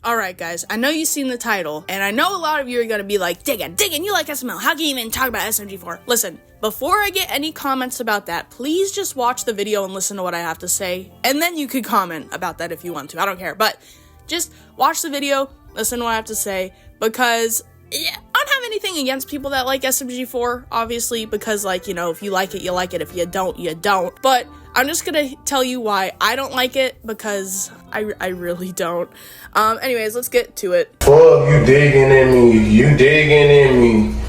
Alright guys, I know you've seen the title, and I know a lot of you are gonna be like, Diggin, you like SML, how can you even talk about SMG4? Listen, before I get any comments about that, please just watch the video and listen to what I have to say, and then you could comment about that if you want to, I don't care, but just watch the video, listen to what I have to say, because I don't have anything against people that like SMG4, obviously, because, like, you know, if you like it, you like it, if you don't, you don't, but I'm just gonna tell you why I don't like it, because I really don't. Anyways, let's get to it. Fuck, you digging in me, you digging in me,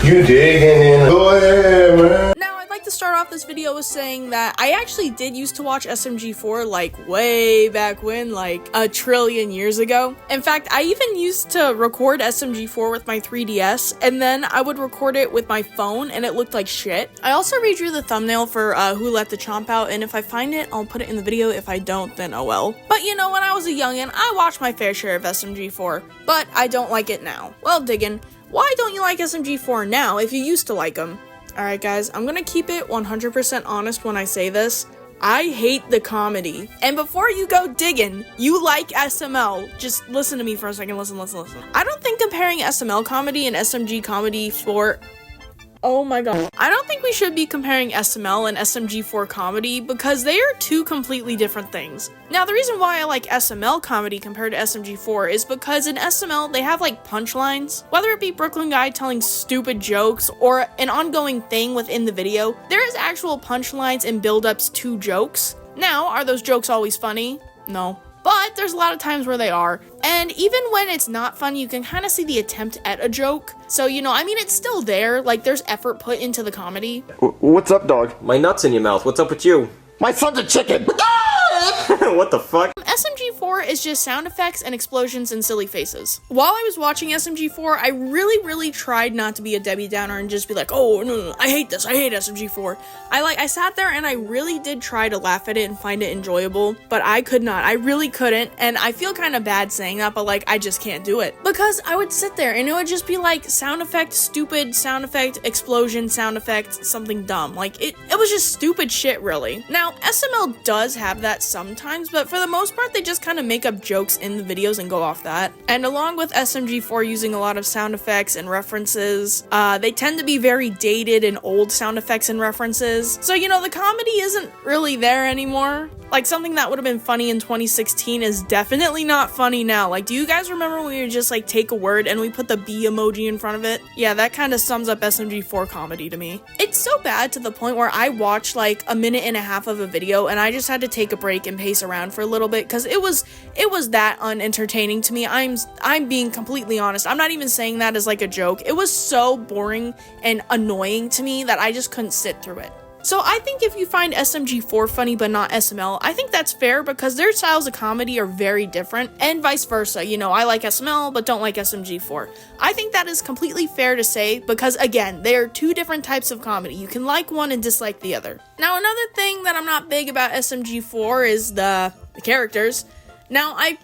you digging in. Go ahead, man. Now, I'd like to start off this video with saying that I actually did used to watch SMG4, like, way back when, like, a trillion years ago. In fact, I even used to record SMG4 with my 3DS, and then I would record it with my phone, and it looked like shit. I also redrew the thumbnail for Who Let the Chomp Out, and if I find it, I'll put it in the video. If I don't, then oh well. But you know, when I was a youngin', I watched my fair share of SMG4, but I don't like it now. Well, Diggin, why don't you like SMG4 now if you used to like them? Alright guys, I'm gonna keep it 100% honest when I say this. I hate the comedy. And before you go digging, you like SML. Just listen to me for a second, listen. I don't think comparing SML comedy and SMG comedy for... Oh my god. I don't think we should be comparing SML and SMG4 comedy because they are two completely different things. Now, the reason why I like SML comedy compared to SMG4 is because in SML, they have like punchlines. Whether it be Brooklyn Guy telling stupid jokes or an ongoing thing within the video, there is actual punchlines and build-ups to jokes. Now, are those jokes always funny? No. But there's a lot of times where they are, and even when it's not fun, you can kind of see the attempt at a joke. So, you know, I mean, it's still there, like, there's effort put into the comedy. What's up, dog? My nut's in your mouth. What's up with you? My son's a chicken! What the fuck? SMG4 is just sound effects and explosions and silly faces. While I was watching SMG4, I really tried not to be a Debbie Downer and just be like, oh, no, I hate this, I hate SMG4. I sat there and I really did try to laugh at it and find it enjoyable, but I could not. I really couldn't, and I feel kind of bad saying that, but like, I just can't do it. Because I would sit there and it would just be like, sound effect, stupid, sound effect, explosion, sound effect, something dumb. Like, it was just stupid shit, really. Now, SML does have that sometimes, but for the most part, they just kind of make up jokes in the videos and go off that. And along with SMG4 using a lot of sound effects and references, they tend to be very dated and old sound effects and references. So, you know, the comedy isn't really there anymore. Like, something that would have been funny in 2016 is definitely not funny now. Like, do you guys remember when we would just, like, take a word and we put the B emoji in front of it? Yeah, that kind of sums up SMG4 comedy to me. It's so bad to the point where I watched, like, a minute and a half of a video and I just had to take a break and pace around for a little bit because it was that unentertaining to me. I'm being completely honest. I'm not even saying that as, like, a joke. It was so boring and annoying to me that I just couldn't sit through it. So I think if you find SMG4 funny but not SML, I think that's fair because their styles of comedy are very different, and vice versa. You know, I like SML but don't like SMG4. I think that is completely fair to say because, again, they are two different types of comedy. You can like one and dislike the other. Now, another thing that I'm not big about SMG4 is the characters. Now, I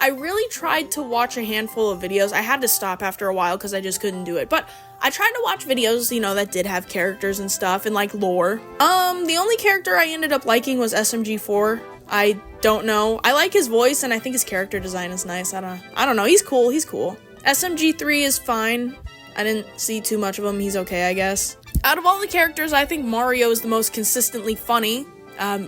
really tried to watch a handful of videos. I had to stop after a while because I just couldn't do it, but I tried to watch videos, you know, that did have characters and stuff and, like, lore. The only character I ended up liking was SMG4. I don't know. I like his voice, and I think his character design is nice. I don't know. He's cool. SMG3 is fine. I didn't see too much of him. He's okay, I guess. Out of all the characters, I think Mario is the most consistently funny.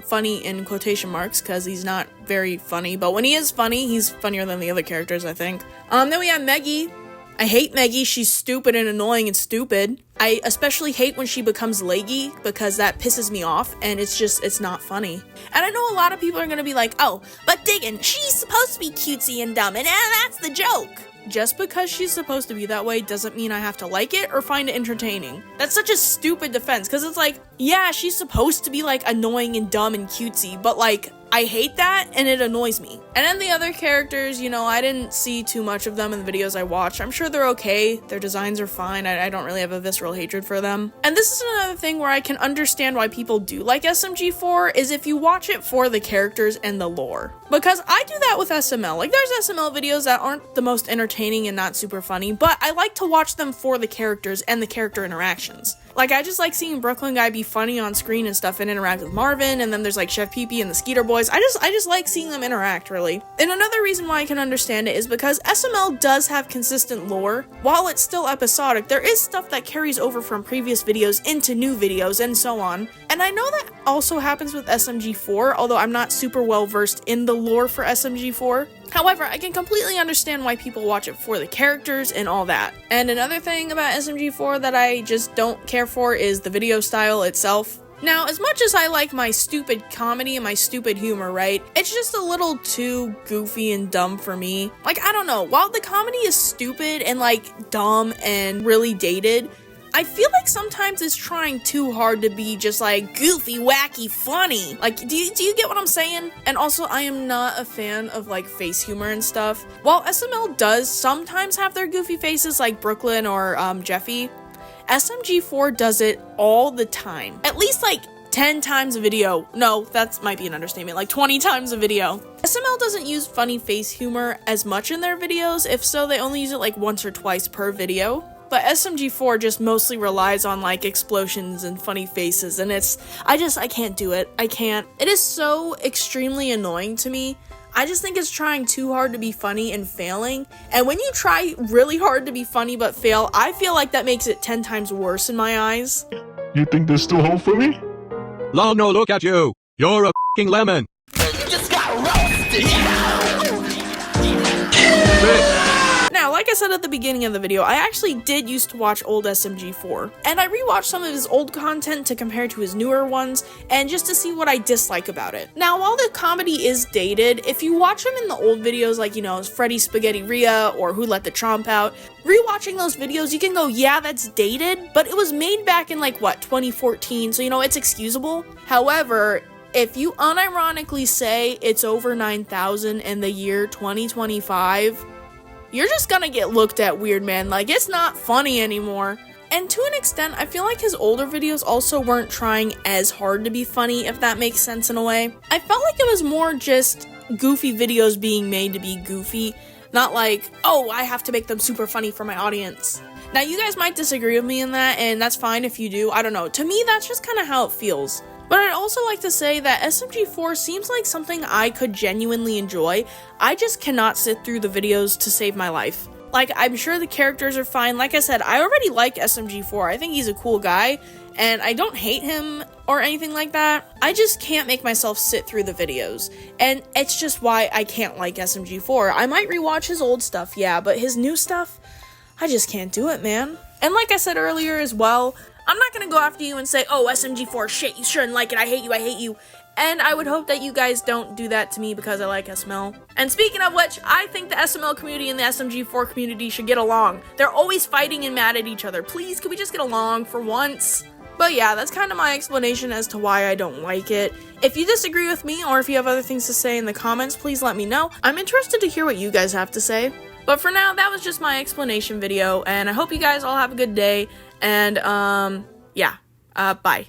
Funny in quotation marks, because he's not very funny, but when he is funny, he's funnier than the other characters, I think. Then we have Meggy. I hate Meggy. She's stupid and annoying and stupid. I especially hate when she becomes leggy because that pisses me off and it's not funny. And I know a lot of people are gonna be like, oh, but Diggin, she's supposed to be cutesy and dumb and that's the joke. Just because she's supposed to be that way doesn't mean I have to like it or find it entertaining. That's such a stupid defense, because it's like, yeah, she's supposed to be, like, annoying and dumb and cutesy, but, like, I hate that, and it annoys me. And then the other characters, you know, I didn't see too much of them in the videos I watched. I'm sure they're okay. Their designs are fine. I don't really have a visceral hatred for them. And this is another thing where I can understand why people do like SMG4, is if you watch it for the characters and the lore. Because I do that with SML. Like, there's SML videos that aren't the most entertaining and not super funny, but I like to watch them for the characters and the character interactions. Like, I just like seeing Brooklyn Guy be funny on screen and stuff and interact with Marvin, and then there's like Chef Pee Pee and the Skeeter Boys. I just like seeing them interact, really. And another reason why I can understand it is because SML does have consistent lore. While it's still episodic, there is stuff that carries over from previous videos into new videos and so on. And I know that also happens with SMG4, although I'm not super well versed in the lore for SMG4. However, I can completely understand why people watch it for the characters and all that. And another thing about SMG4 that I just don't care for is the video style itself. Now, as much as I like my stupid comedy and my stupid humor, right, it's just a little too goofy and dumb for me. Like, I don't know, while the comedy is stupid and like dumb and really dated, I feel like sometimes it's trying too hard to be just like goofy, wacky, funny. Like, do you get what I'm saying? And also, I am not a fan of like face humor and stuff. While SML does sometimes have their goofy faces like Brooklyn or Jeffy, SMG4 does it all the time. At least like 10 times a video. No, that might be an understatement. Like 20 times a video. SML doesn't use funny face humor as much in their videos. If so, they only use it like once or twice per video. But SMG4 just mostly relies on like explosions and funny faces, and I can't do it. I can't. It is so extremely annoying to me. I just think it's trying too hard to be funny and failing. And when you try really hard to be funny but fail, I feel like that makes it 10 times worse in my eyes. You think there's still hope for me? Long no look at you. You're a f***ing lemon. Now, like I said at the beginning of the video, I actually did used to watch old SMG4, and I rewatched some of his old content to compare to his newer ones, and just to see what I dislike about it. Now, while the comedy is dated, if you watch him in the old videos like, you know, Freddy Spaghetti Rhea or Who Let the Tromp Out, rewatching those videos, you can go, yeah, that's dated, but it was made back in like, what, 2014, so you know, it's excusable. However, if you unironically say it's over 9,000 in the year 2025, you're just gonna get looked at weird, man. Like, it's not funny anymore. And to an extent, I feel like his older videos also weren't trying as hard to be funny, if that makes sense in a way. I felt like it was more just goofy videos being made to be goofy, not like, oh, I have to make them super funny for my audience. Now, you guys might disagree with me in that, and that's fine if you do. I don't know. To me, that's just kind of how it feels. But I'd also like to say that SMG4 seems like something I could genuinely enjoy. I just cannot sit through the videos to save my life. Like, I'm sure the characters are fine. Like I said, I already like SMG4. I think he's a cool guy, and I don't hate him or anything like that. I just can't make myself sit through the videos. And it's just why I can't like SMG4. I might rewatch his old stuff, yeah, but his new stuff, I just can't do it, man. And like I said earlier as well, I'm not gonna go after you and say, oh, SMG4, shit, you shouldn't like it, I hate you. And I would hope that you guys don't do that to me because I like SML. And speaking of which, I think the SML community and the SMG4 community should get along. They're always fighting and mad at each other. Please, could we just get along for once? But yeah, that's kind of my explanation as to why I don't like it. If you disagree with me, or if you have other things to say in the comments, please let me know. I'm interested to hear what you guys have to say. But for now, that was just my explanation video, and I hope you guys all have a good day, and, yeah, bye.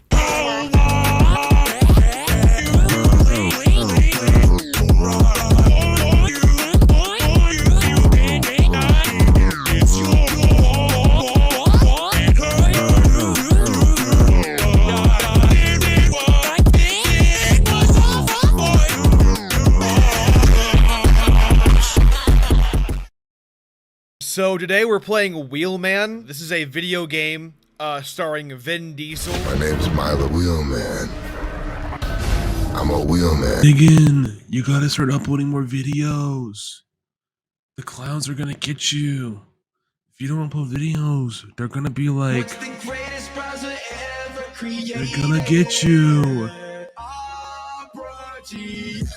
So today we're playing Wheelman. This is a video game starring Vin Diesel. My name's Milo Wheelman. I'm a wheelman. Diggin, you gotta start uploading more videos. The clowns are gonna get you. If you don't upload videos, they're gonna be like, they're gonna get you.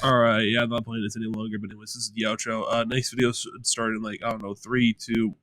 Alright, yeah, I'm not playing this any longer, but anyways, this is the outro. Next video starting like, I don't know, 3, 2,